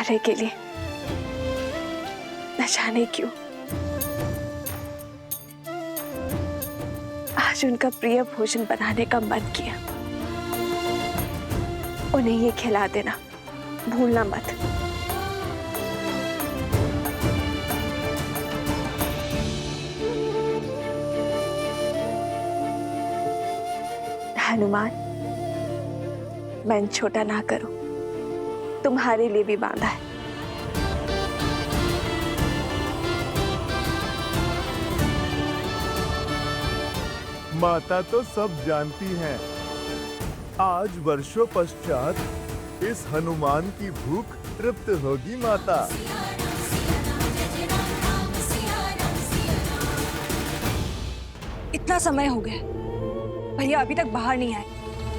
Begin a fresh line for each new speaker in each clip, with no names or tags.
तुम्हारे के लिए न जाने क्यों आज उनका प्रिय भोजन बनाने का मन किया। उन्हें ये खिला देना भूलना मत। हनुमान, मन छोटा ना करो, तुम्हारे लिए भी बांधा है।
माता तो सब जानती हैं। आज वर्षों पश्चात इस हनुमान की भूख तृप्त होगी माता।
इतना समय हो गया, भैया अभी तक बाहर नहीं आए।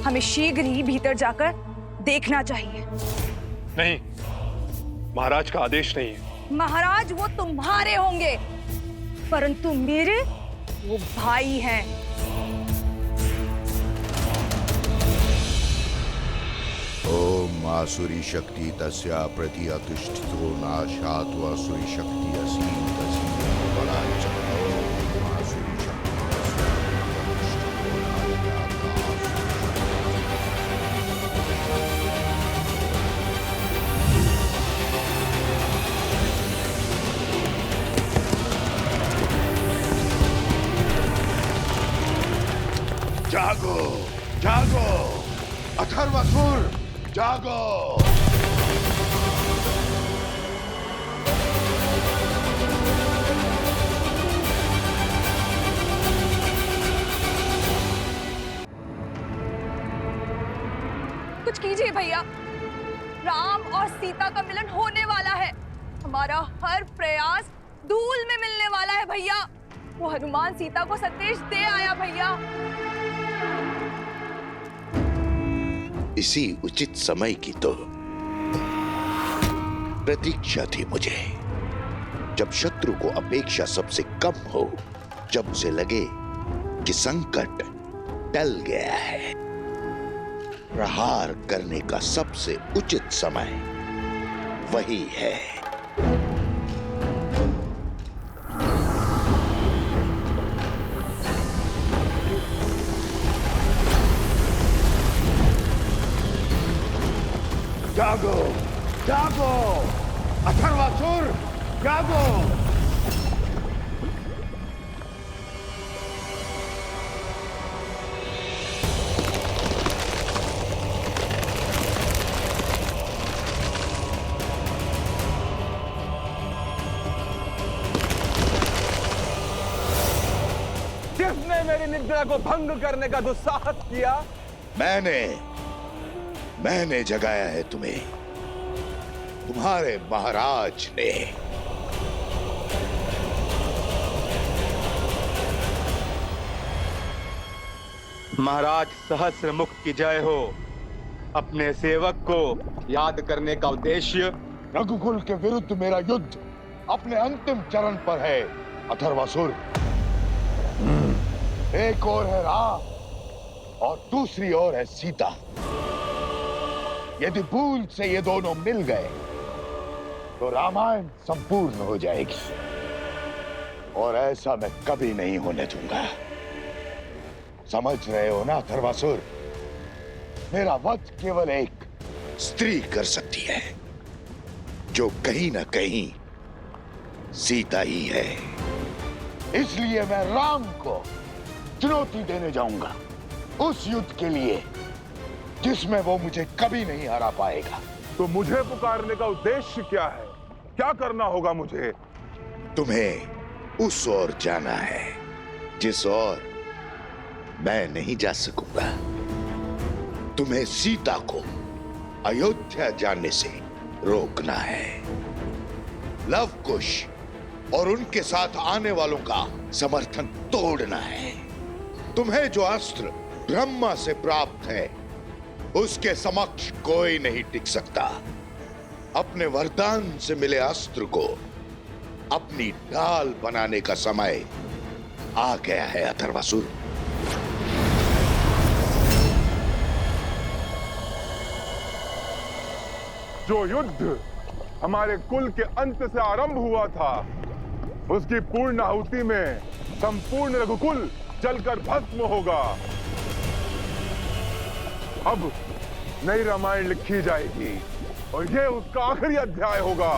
हमें शीघ्र ही भीतर जाकर देखना चाहिए।
नहीं, महाराज का आदेश नहीं है।
महाराज वो तुम्हारे होंगे, परंतु मेरे वो भाई हैं।
ओम आसुरी शक्ति तस्या प्रति अतिष्ठितो नाशात् आसुरी शक्ति असीम तसीम बलाच। ओम आसुरी शक्ति तस्या प्रति अतिष्ठितो नाशात्। जागो जागो अथर्वासुर, जागो।
कुछ कीजिए भैया, राम और सीता का मिलन होने वाला है। हमारा हर प्रयास धूल में मिलने वाला है भैया। वो हनुमान सीता को संदेश दे आया भैया।
इसी उचित समय की तो प्रतीक्षा थी मुझे, जब शत्रु को अपेक्षा सबसे कम हो, जब से लगे कि संकट टल गया है। प्रहार करने का सबसे उचित समय वही है।
जागो जागो अथर्वासुर, जागो।
किसने मेरी निद्रा को भंग करने का दुस्साहस किया?
मैंने जगाया है तुम्हें, तुम्हारे महाराज ने।
महाराज सहस्र मुख की जय हो। अपने सेवक को याद करने का उद्देश्य
रघुकुल के विरुद्ध मेरा युद्ध अपने अंतिम चरण पर है अथर्वासुर। एक ओर है राम और दूसरी ओर है सीता। यदि भूल से ये दोनों मिल गए तो रामायण संपूर्ण हो जाएगी, और ऐसा मैं कभी नहीं होने दूंगा। समझ रहे हो ना अथर्वासुर? मेरा वध केवल एक
स्त्री कर सकती है, जो कहीं ना कहीं सीता ही है।
इसलिए मैं राम को चुनौती देने जाऊंगा, उस युद्ध के लिए जिसमें वो मुझे कभी नहीं हरा पाएगा।
तो मुझे पुकारने का उद्देश्य क्या है? क्या करना होगा मुझे?
तुम्हें उस ओर जाना है जिस ओर मैं नहीं जा सकूंगा। तुम्हें सीता को अयोध्या जाने से रोकना है। लव कुश और उनके साथ आने वालों का समर्थन तोड़ना है। तुम्हें जो अस्त्र ब्रह्मा से प्राप्त है, उसके समक्ष कोई नहीं टिक सकता। अपने वरदान से मिले अस्त्र को अपनी ढाल बनाने का समय आ गया है अथर्वासुर।
जो युद्ध
हमारे कुल के अंत से आरंभ हुआ था, उसकी पूर्ण आहुति में संपूर्ण रघुकुल जलकर भस्म होगा। अब नई रामायण लिखी जाएगी और यह उसका आखिरी अध्याय होगा।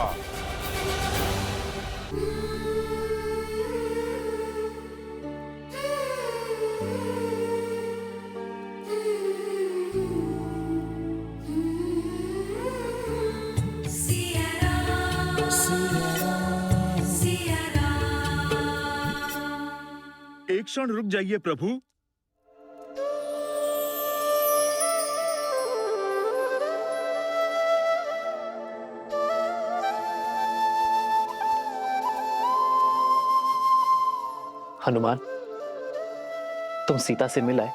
एक क्षण रुक जाइए प्रभु।
हनुमान, तुम सीता से मिल आए?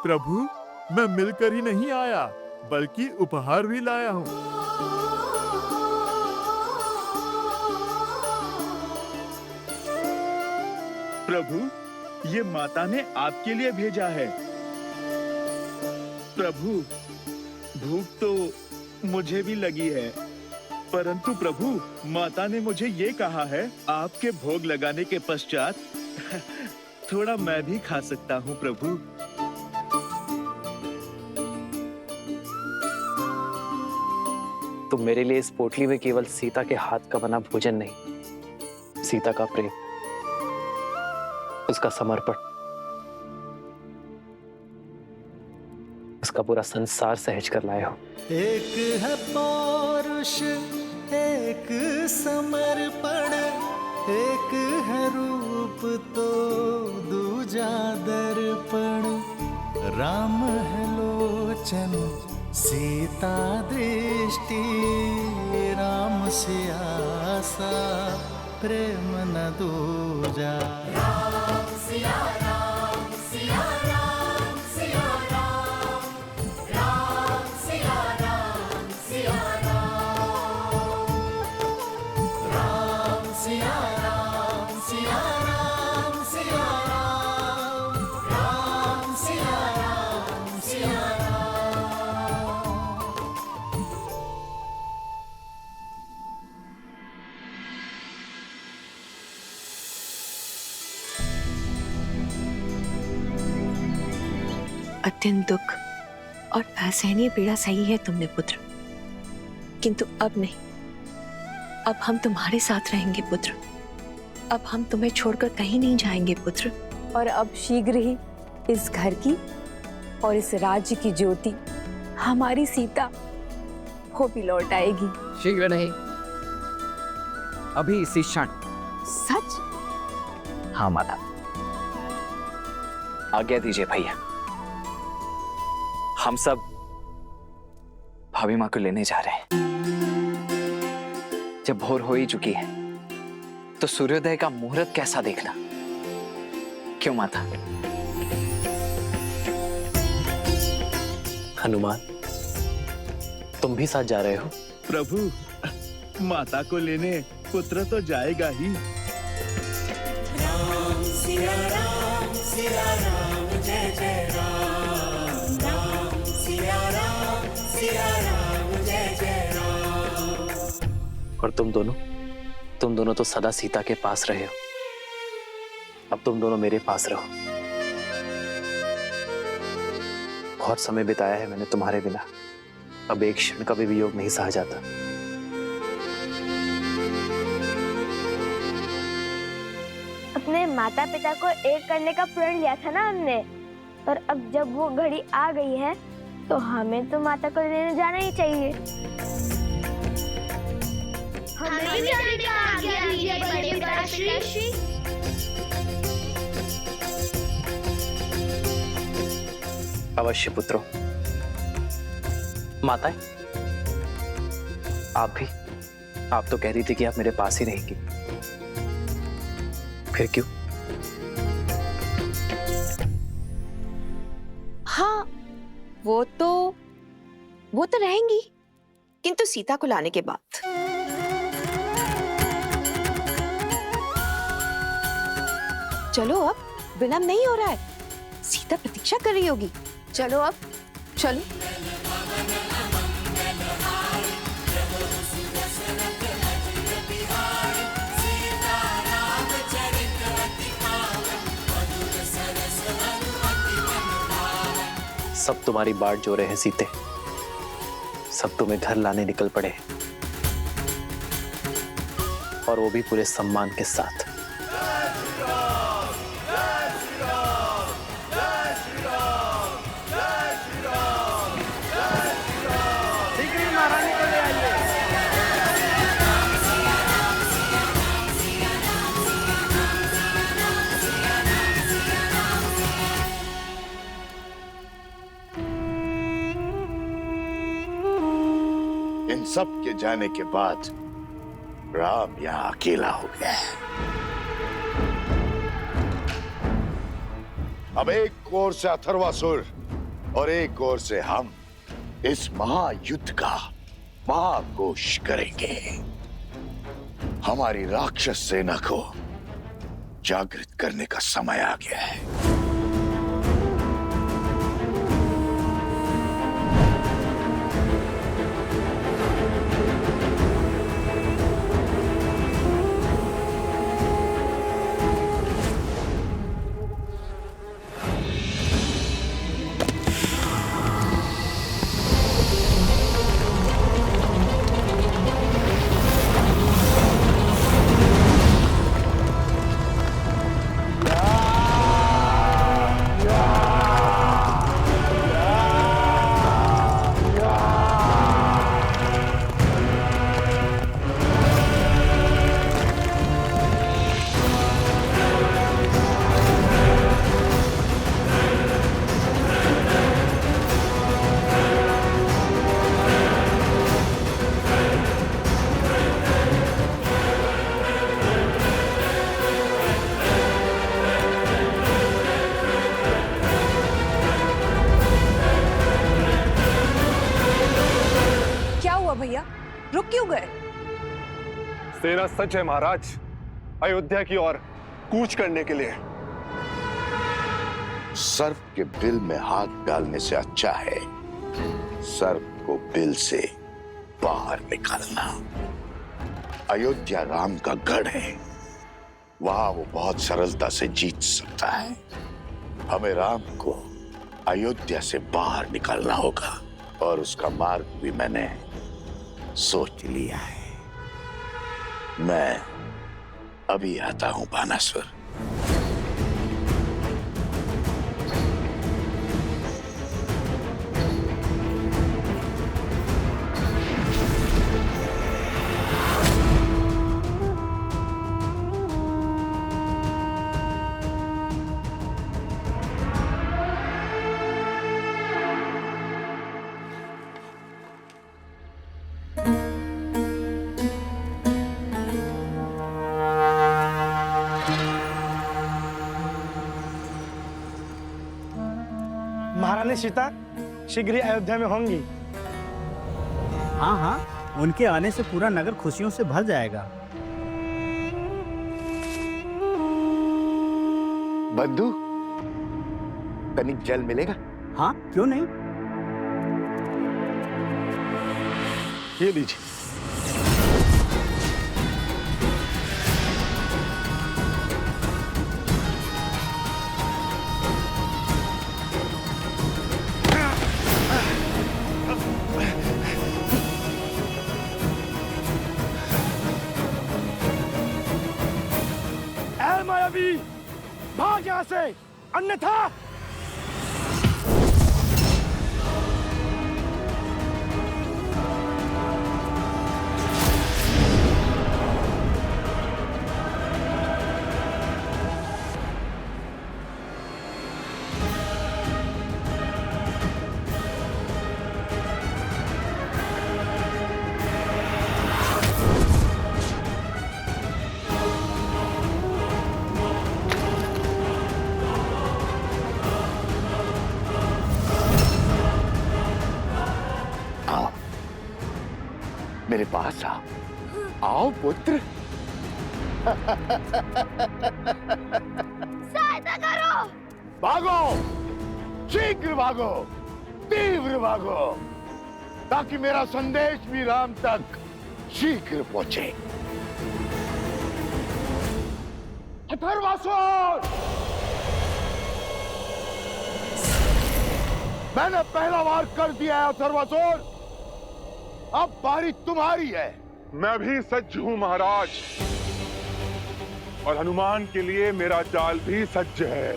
प्रभु, मैं मिलकर ही नहीं आया, बल्कि उपहार भी लाया हूँ।
प्रभु, ये माता ने आपके लिए भेजा है। प्रभु, भूख तो मुझे भी लगी है, परंतु प्रभु, माता ने मुझे ये कहा है, आपके भोग लगाने के पश्चात थोड़ा मैं भी खा सकता हूँ प्रभु।
तुम मेरे लिए इस पोटली में केवल सीता के हाथ का बना भोजन नहीं, सीता का प्रेम, उसका समर्पण, उसका पूरा संसार सहज कर लाए हो।
एक है पौरुष, एक समर्पण, एक है रूप तो दूजा दर्पण। राम है लोचन, सीता दृष्टि, राम से आसा प्रेम न दूजा। राम सिया राम, सिया राम, सिया राम, राम सिया राम, सिया राम, राम सिया राम, सिया राम, सिया राम, राम सिया राम, सिया राम।
अत्यंत दुख और असहनीय पीड़ा सही है तुमने पुत्र, किंतु अब नहीं। अब हम तुम्हारे साथ रहेंगे पुत्र। अब हम तुम्हें छोड़कर कहीं नहीं जाएंगे पुत्र।
और अब शीघ्र ही इस घर की और इस राज्य की ज्योति हमारी सीता वो भी लौट आएगी।
शीघ्र नहीं, अभी इसी क्षण।
सच?
हाँ माता, आज्ञा दीजिए भैया, हम सब भाभी माँ को लेने जा रहे हैं। जब भोर हो ही चुकी है तो सूर्योदय का मुहूर्त कैसा देखना, क्यों माता? हनुमान, तुम भी साथ जा रहे हो?
प्रभु, माता को लेने पुत्र तो जाएगा ही।
राम सिया राम, सिया राम, जय जय राम। राम सिया राम, सिया राम, जय जय राम।
और तुम दोनों तो सदा सीता के पास रहे हो, अब तुम दोनों मेरे पास रहो। बहुत समय बिताया है मैंने तुम्हारे बिना, अब एक क्षण का भी वियोग नहीं सहा जाता।
अपने माता पिता को एक करने का प्रण लिया था ना हमने, और अब जब वो घड़ी आ गई है तो हमें तो माता को लेने जाना ही चाहिए।
हमें जाने का आज्ञा दीजिए बड़े पिताश्री।
अवश्य पुत्रों। माताएं, आप तो कह रही थी कि आप मेरे पास ही रहेंगी, फिर क्यों?
हाँ, वो तो रहेंगी, किंतु सीता को लाने के बाद। चलो अब, विलंब नहीं हो रहा है, सीता प्रतीक्षा कर रही होगी। चलो अब, चलो।
सब तुम्हारी बाट जो रहे हैं सीते, सब तुम्हें घर लाने निकल पड़े, और वो भी पूरे सम्मान के साथ।
इन सब के जाने के बाद राम यहाँ अकेला हो गया है। अब एक ओर से अथर्वासुर और एक ओर से हम इस महायुद्ध का महाघोष करेंगे। हमारी राक्षस सेना को जागृत करने का समय आ गया है।
भैया रुक क्यों गए?
तेरा सच है महाराज, अयोध्या की ओर कूच करने के लिए।
सर्प के बिल में हाथ डालने से अच्छा है सर्प को बिल से बाहर निकालना। अयोध्या राम का गढ़ है, वहां वो बहुत सरलता से जीत सकता है। हमें राम को अयोध्या से बाहर निकालना होगा और उसका मार्ग भी मैंने सोच लिया है। मैं अभी आता हूं बानासुर।
महारानी सीता शीघ्र ही अयोध्या में होंगी।
हाँ हाँ, उनके आने से पूरा नगर खुशियों से भर जाएगा।
बंधु, तनिक जल मिलेगा?
हाँ क्यों नहीं।
ये लीजिए।
मायावी, भाग यहाँ से, अन्यथा
मेरे पास आओ। आओ पुत्र।
सहायता करो।
भागो, शीघ्र भागो, तीव्र भागो, ताकि मेरा संदेश भी राम तक शीघ्र पहुंचे। अथर्वासुर,
मैंने पहला वार कर दिया है सर्वासुर, अब बारी तुम्हारी है।
मैं भी सज्ज हूं महाराज, और हनुमान के लिए मेरा जाल भी सज्ज है।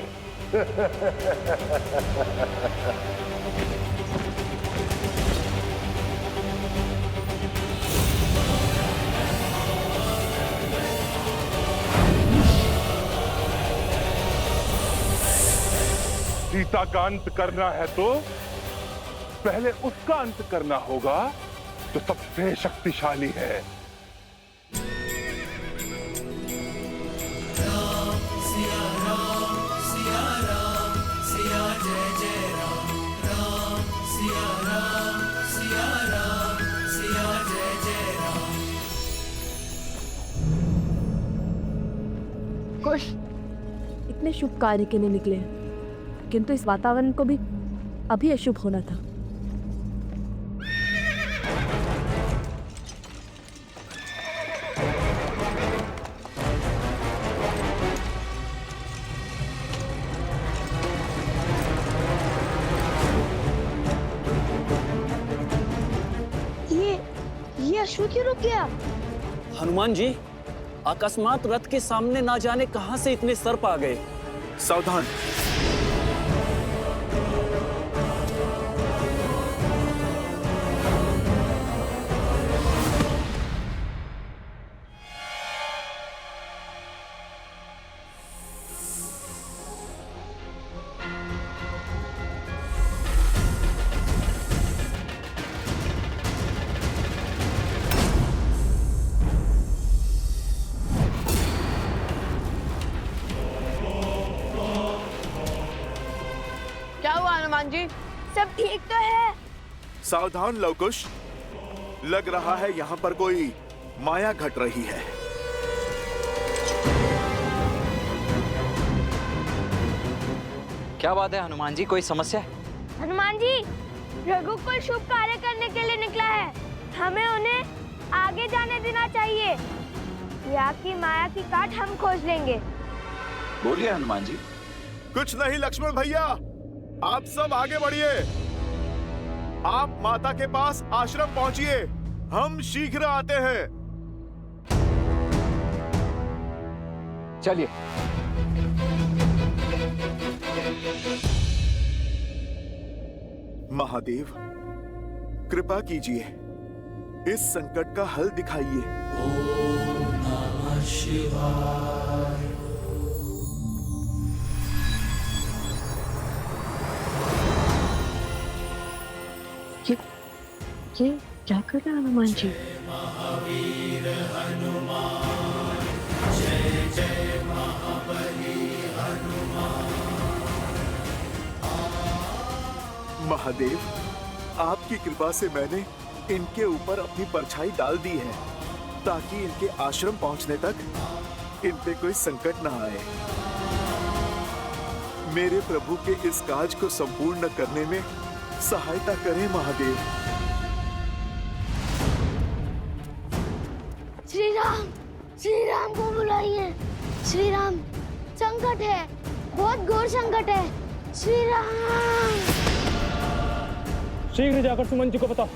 सीता का अंत करना है तो पहले उसका अंत करना होगा जो सबसे शक्तिशाली है।
कुश इतने शुभ कार्य के लिए निकले हैं, किंतु इस वातावरण को भी अभी अशुभ होना था।
ये अश्व क्यों रुक गया?
हनुमान जी, अकस्मात रथ के सामने ना जाने कहां से इतने सर्प आ गए।
सावधान।
क्या हुआ हनुमान जी? सब ठीक तो है?
सावधान लवकुश, लग रहा है यहाँ पर कोई माया घट रही है।
क्या बात है हनुमान जी, कोई समस्या है?
हनुमान जी, रघुकुल शुभ कार्य करने के लिए निकला है, हमें उन्हें आगे जाने देना चाहिए। या की माया की काट हम खोज लेंगे।
बोलिए हनुमान जी। कुछ नहीं लक्ष्मण भैया, आप सब आगे बढ़िए। आप माता के पास आश्रम पहुंचिए, हम शीघ्र आते हैं।
चलिए।
महादेव, कृपा कीजिए, इस संकट का हल दिखाइए।
ओम नमः शिवाय।
ये क्या कर रहा है हनुमान जी?
महावीर हनुमान, जय जय महाबली हनुमान।
महादेव, आपकी कृपा से मैंने इनके ऊपर अपनी परछाई डाल दी है, ताकि इनके आश्रम पहुंचने तक इन पे कोई संकट ना आए। मेरे प्रभु के इस काज को संपूर्ण करने में सहायता करें महादेव।
श्री राम को बुलाइए। श्री राम, संकट है, बहुत घोर संकट है। श्री राम।
शीघ्र जाकर सुमन जी को बताओ।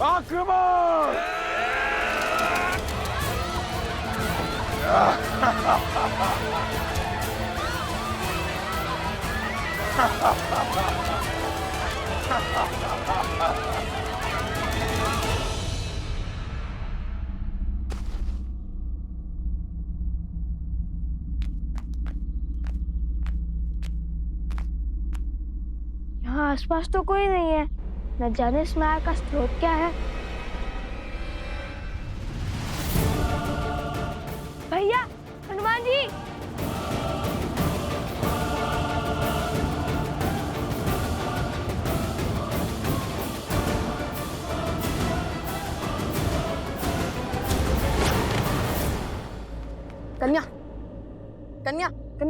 आक्रमण!
यहाँ आसपास तो कोई नहीं है, न जाने इस माया का स्रोत क्या है। भैया, हनुमान जी।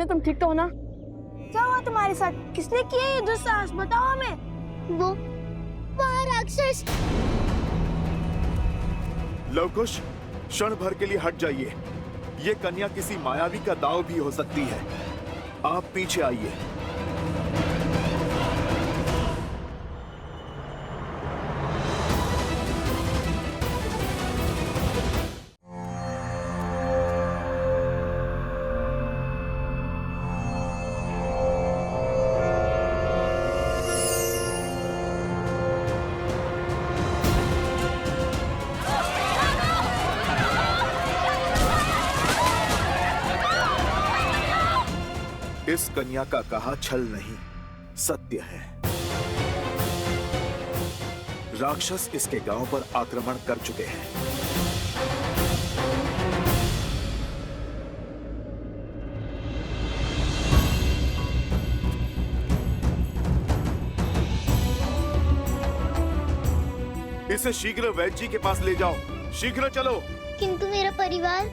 कन्या तुम ठीक तो हो ना?
क्या हुआ तुम्हारे साथ? किसने किया ये दुस्साहस? बताओ हमें। वो राक्षस।
लवकुश, क्षण भर के लिए हट जाइए। ये कन्या किसी मायावी का दाव भी हो सकती है। आप पीछे आइए। इस कन्या का कहा छल नहीं, सत्य है। राक्षस इसके गांव पर आक्रमण कर चुके हैं। इसे शीघ्र वैद्य जी के पास ले जाओ। शीघ्र चलो।
किंतु मेरा परिवार,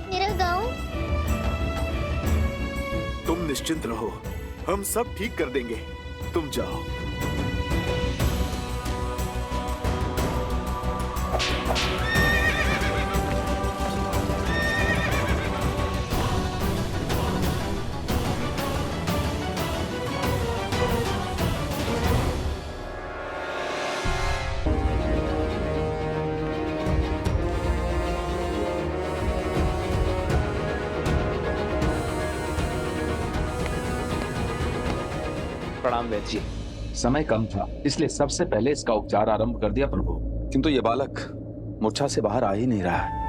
मेरा गांव।
तुम निश्चिंत रहो, हम सब ठीक कर देंगे। तुम जाओ।
प्रणाम वैद्य जी।
समय कम था, इसलिए सबसे पहले इसका उपचार आरंभ कर दिया प्रभु। किंतु ये बालक मूर्छा से बाहर आ ही नहीं रहा है।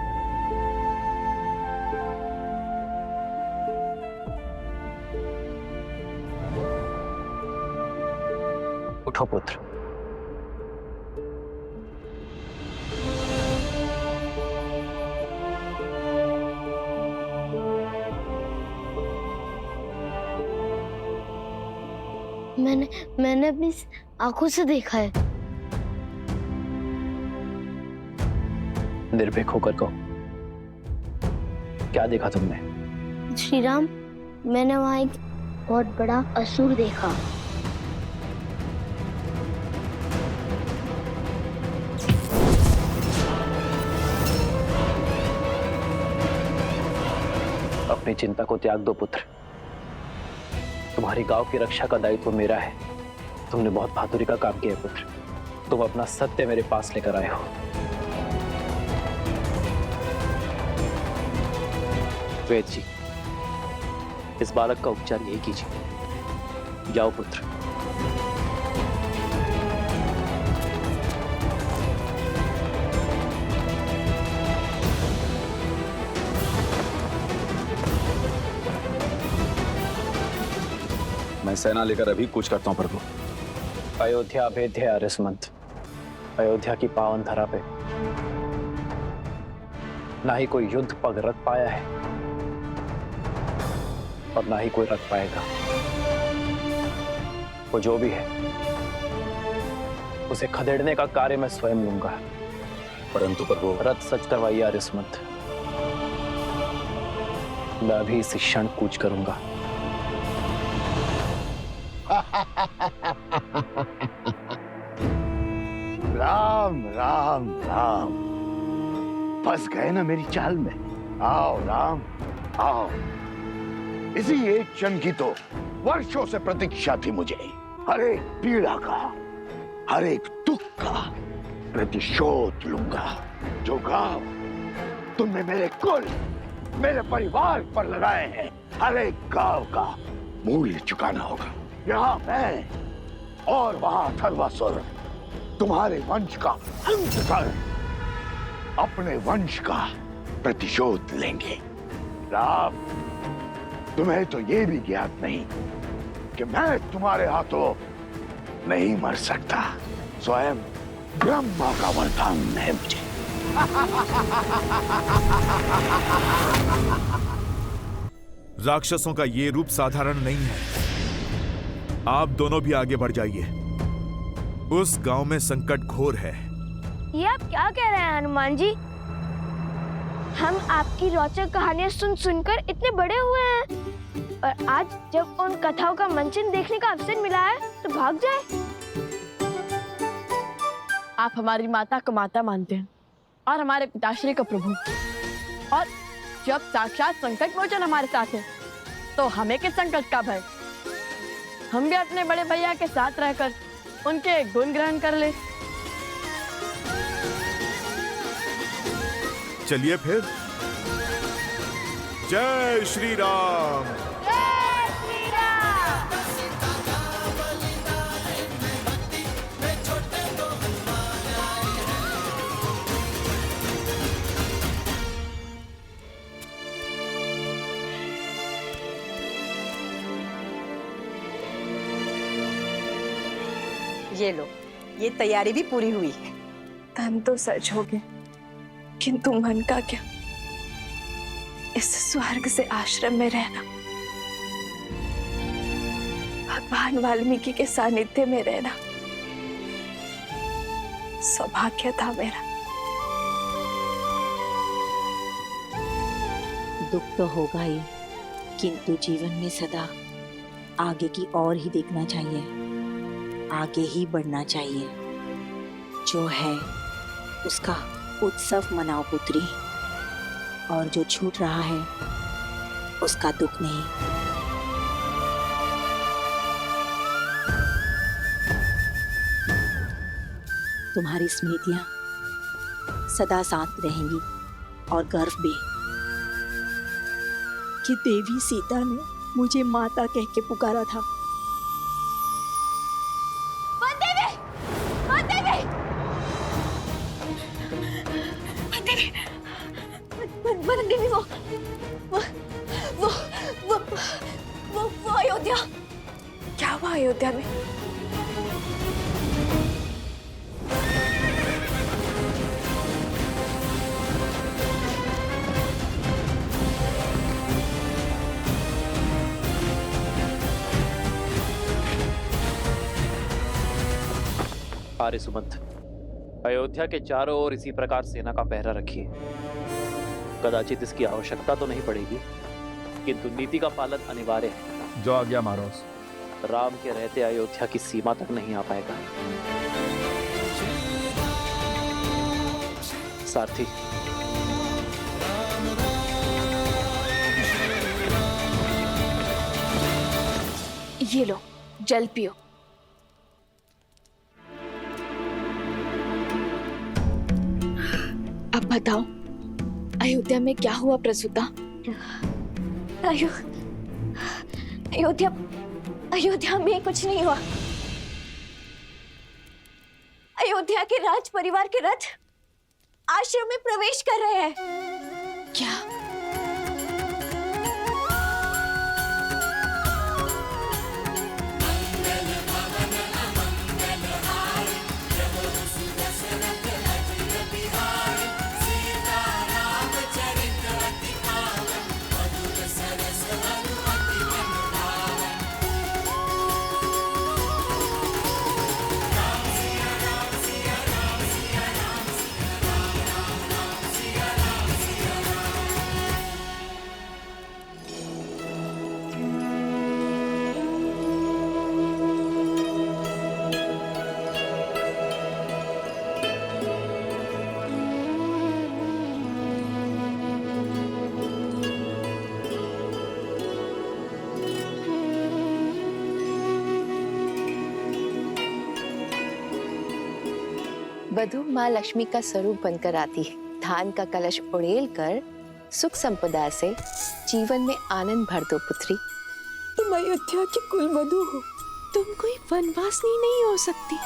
उठो पुत्र।
मैंने अपनी आंखों से देखा है।
निर्भीक होकर कहो, क्या देखा तुमने?
श्री राम, मैंने वहां एक बहुत बड़ा असुर देखा।
अपनी चिंता को त्याग दो पुत्र। तुम्हारी गांव की रक्षा का दायित्व मेरा है। तुमने बहुत बहादुरी का काम किया पुत्र। तुम अपना सत्य मेरे पास लेकर आए हो। वैद्य जी, इस बालक का उपचार यही कीजिए। जाओ पुत्र।
मैं सेना लेकर अभी कूच करता हूं प्रभु।
अयोध्या भेद्य आर्यसमंत, अयोध्या की पावन धरा पे ना ही कोई युद्ध पग रख पाया है और ना ही कोई रख पाएगा। वो जो भी है उसे खदेड़ने का कार्य मैं स्वयं लूंगा।
परंतु प्रभु,
रथ सच करवाइए आर्यसमंत। मैं अभी इस क्षण कूच करूंगा।
राम राम राम, फंस गए ना मेरी चाल में। आओ राम आओ। इसी एक क्षण की तो वर्षों से प्रतीक्षा थी मुझे। हर एक पीड़ा का, हर एक दुख का प्रतिशोध लूंगा। जो गांव तुमने मेरे कुल, मेरे परिवार पर लगाए हैं, हर एक गांव का मूल्य चुकाना होगा। यहाँ मैं और वहां अथर्वासुर तुम्हारे वंश का अंत कर अपने वंश का प्रतिशोध लेंगे। राम, तुम्हें तो ये भी ज्ञात नहीं कि मैं तुम्हारे हाथों नहीं मर सकता। स्वयं ब्रह्मा का वरदान है मुझे।
राक्षसों का ये रूप साधारण नहीं है। आप दोनों भी आगे बढ़ जाइए। उस गांव में संकट घोर है।
ये आप क्या कह रहे हैं हनुमान जी? हम आपकी रोचक कहानियां सुनकर इतने बड़े हुए हैं, और आज जब उन कथाओं का मंचन देखने का अवसर मिला है तो भाग जाए।
आप हमारी माता को माता मानते हैं और हमारे पिताश्री को प्रभु, और जब साक्षात संकट मोचन हमारे साथ है तो हमें किस संकट का भय। हम भी अपने बड़े भैया के साथ रहकर उनके गुण ग्रहण कर ले।
चलिए फिर। जय श्री राम।
ये लो, ये तैयारी भी पूरी हुई है।
तन तो सच हो गए, किंतु मन का क्या? इस स्वर्ग से आश्रम में रहना, भगवान वाल्मीकि के सानिध्य में रहना सौभाग्य था मेरा।
दुख तो होगा ही, किंतु जीवन में सदा आगे की ओर ही देखना चाहिए, आगे ही बढ़ना चाहिए। जो है उसका उत्सव मनाओ पुत्री, और जो छूट रहा है उसका दुख नहीं। तुम्हारी स्मृतियां सदा साथ रहेंगी, और गर्व भी कि देवी सीता ने मुझे माता कह के पुकारा था।
देवी वो अयोध्या। क्या हुआ अयोध्या में?
आर्य सुमंत, अयोध्या के चारों ओर इसी प्रकार सेना का पहरा रखिए। कदाचित इसकी आवश्यकता तो नहीं पड़ेगी, किंतु नीति का पालन अनिवार्य है।
जो आज्ञा महाराज।
राम के रहते अयोध्या की सीमा तक नहीं आ पाएगा। सारथी,
ये लो, जल पियो। अब बताओ, अयोध्या में क्या हुआ प्रसूता? अयोध्या में कुछ नहीं हुआ। अयोध्या के राज परिवार के रथ आश्रम में प्रवेश कर रहे हैं। क्या? वधु माँ लक्ष्मी का स्वरूप बनकर आती है। धान का कलश उड़ेल कर सुख संपदा से जीवन में आनंद भर दो पुत्री।
तुम अयोध्या की कुलवधु हो, तुम कोई वनवासिनी नहीं हो सकती।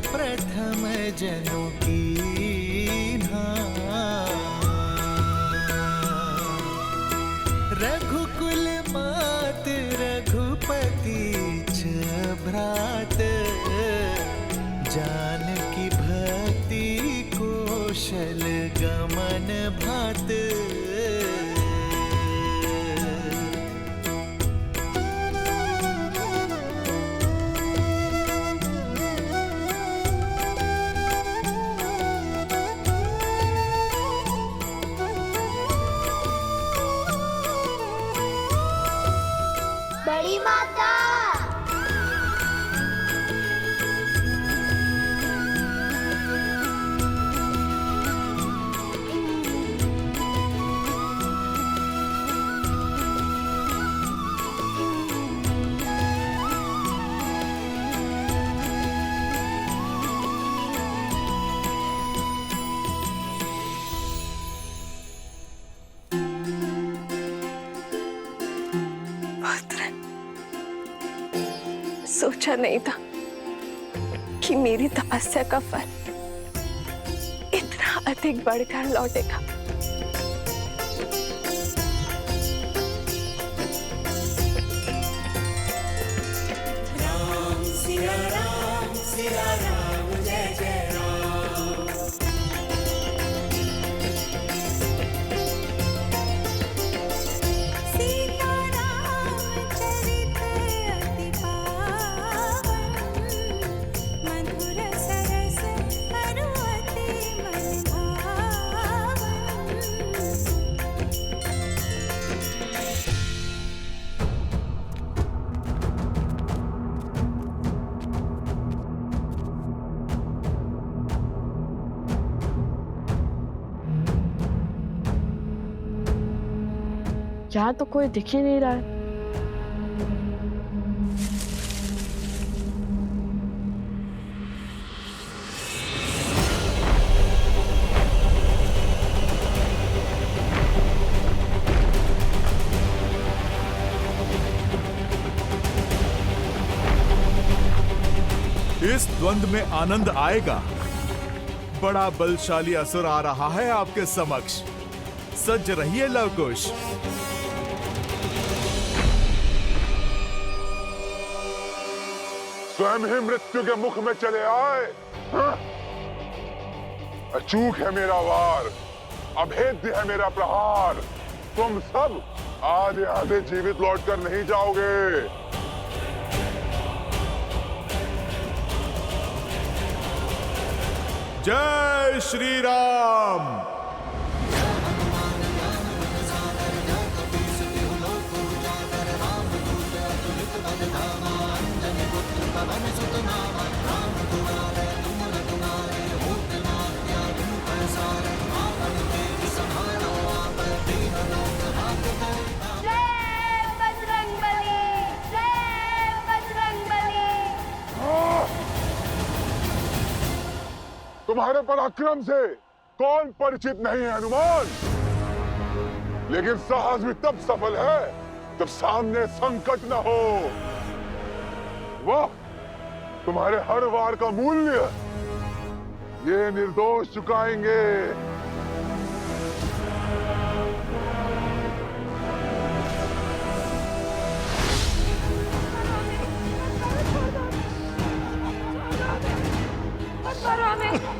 प्रथम जनों की रघुकुल मात रघुपति भ्रात जानकी भक्ति कौशल गमन भात
बड़ी माता
सोचा नहीं था कि मेरी तपस्या का फल इतना अधिक बढ़कर लौटेगा।
राम सिया राम जय जय राम। सीता राम चरित अति पावन, मधुर सरस अरु अति मन भावन।
यहाँ तो कोई दिख ही नहीं रहा है।
इस द्वंद में आनंद आएगा। बड़ा बलशाली असुर आ रहा है आपके समक्ष। सज्ज रहिए लवकुश।
स्वयं ही मृत्यु के मुख में चले आए। हाँ? अचूक है मेरा वार, अभेद्य है मेरा प्रहार। तुम सब आधे आधे जीवित लौटकर नहीं जाओगे।
जय श्री राम।
तुम्हारे पराक्रम से कौन परिचित नहीं है हनुमान, लेकिन साहस भी तब सफल है जब सामने संकट न हो। वाह, तुम्हारे हर वार का मूल्य ये निर्दोष चुकाएंगे।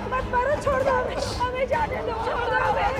मत मारो, छोड़ दो हमें जाने दो, छोड़ दो हमें।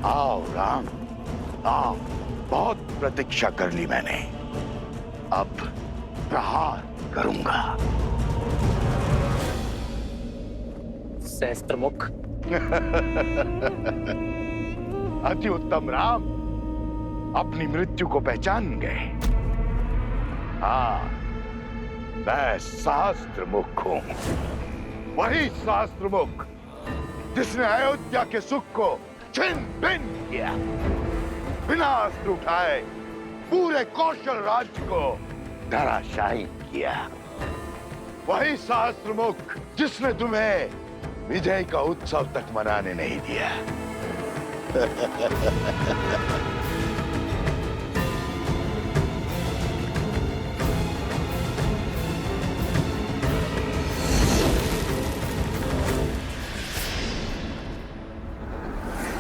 आओ राम, आओ। बहुत प्रतीक्षा कर ली मैंने, अब प्रहार करूंगा।
सहस्त्रमुख,
अति उत्तम राम अपनी मृत्यु को पहचान गए। हाँ, मैं सहस्त्र मुख हूं, वही सहस्त्र मुख जिसने अयोध्या के सुख को छिन भिन्न किया, बिना अस्त्र उठाए पूरे कौशल राज्य को धराशायी किया। वही सहस्त्र मुख जिसने तुम्हें विजय का उत्सव तक मनाने नहीं दिया।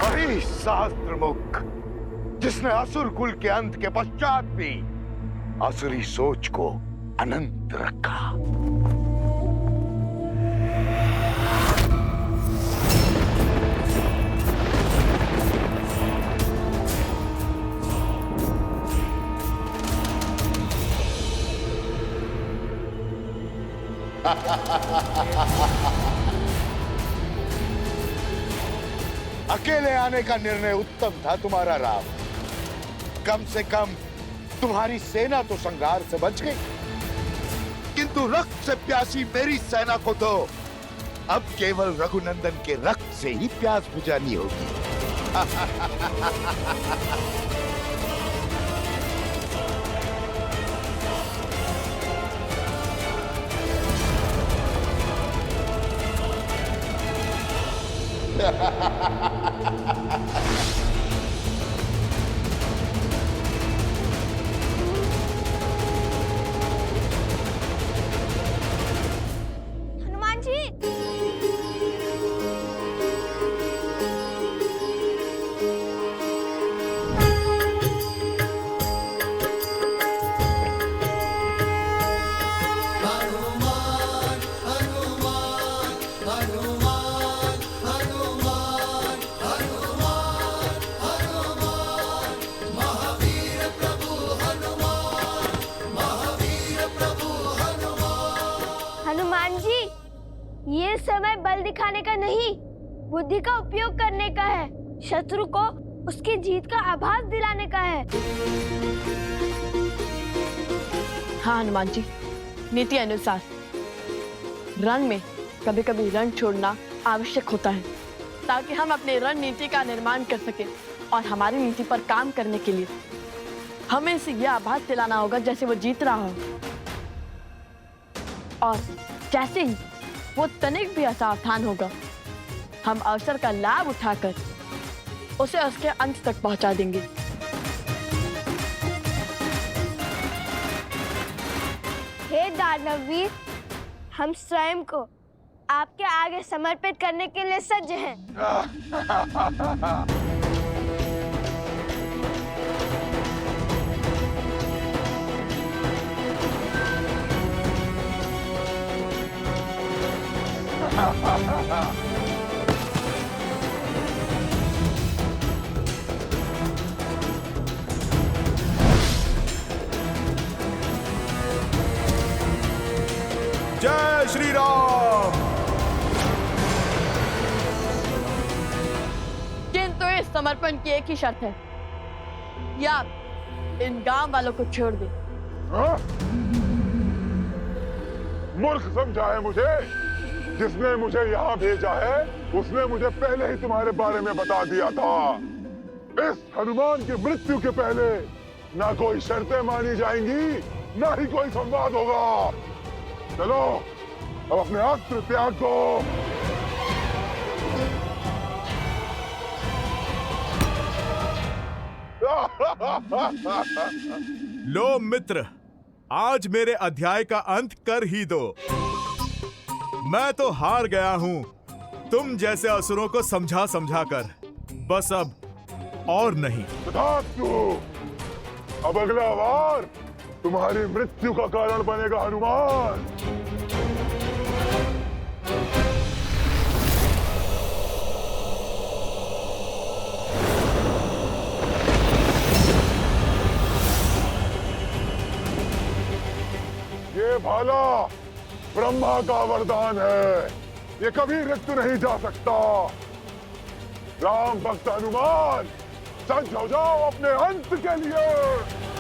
वही सहस्त्र मुख जिसने असुर कुल के अंत के पश्चात भी असुरी सोच को अनंत रखा। अकेले आने का निर्णय उत्तम था तुम्हारा राम। कम से कम तुम्हारी सेना तो संघार से बच गई, किंतु रक्त से प्यासी मेरी सेना को तो अब केवल रघुनंदन के रक्त से ही प्यास बुझानी होगी।
हनुमान जी, हनुमान जी, ये समय बल दिखाने का नहीं, बुद्धि का उपयोग करने का है। शत्रु को उसकी जीत का आभास दिलाने का है।
हाँ हनुमान जी, नीति अनुसार रण में कभी कभी रण छोड़ना आवश्यक होता है, ताकि हम अपने रणनीति का निर्माण कर सकें और हमारी नीति पर काम करने के लिए हमें इसे यह आभास दिलाना होगा जैसे वो जीत रहा हो, और जैसे ही वो तनिक भी असावधान होगा, हम अवसर का लाभ उठाकर उसे उसके अंत तक पहुंचा देंगे।
हे दानवीर, हम स्वयं को आपके आगे समर्पित करने के लिए सज्ज हैं।
जय श्री राम।
किंतु इस समर्पण की एक ही शर्त है, या आप इन गांव वालों को छोड़ दें।
मूर्ख समझा है मुझे? जिसने मुझे यहाँ भेजा है उसने मुझे पहले ही तुम्हारे बारे में बता दिया था। इस हनुमान की मृत्यु के पहले ना कोई शर्तें मानी जाएंगी, ना ही कोई संवाद होगा। चलो अब अपने अस्त्र त्याग दो।
लो मित्र, आज मेरे अध्याय का अंत कर ही दो। मैं तो हार गया हूं तुम जैसे असुरों को समझा समझा कर। बस अब और नहीं।
अब अगला वार तुम्हारी मृत्यु का कारण बनेगा हनुमान। ये भाला ब्रह्मा का वरदान है, ये कभी रिक्त नहीं जा सकता। राम भक्त हनुमान, सज्ज हो जाओ अपने अंत के लिए।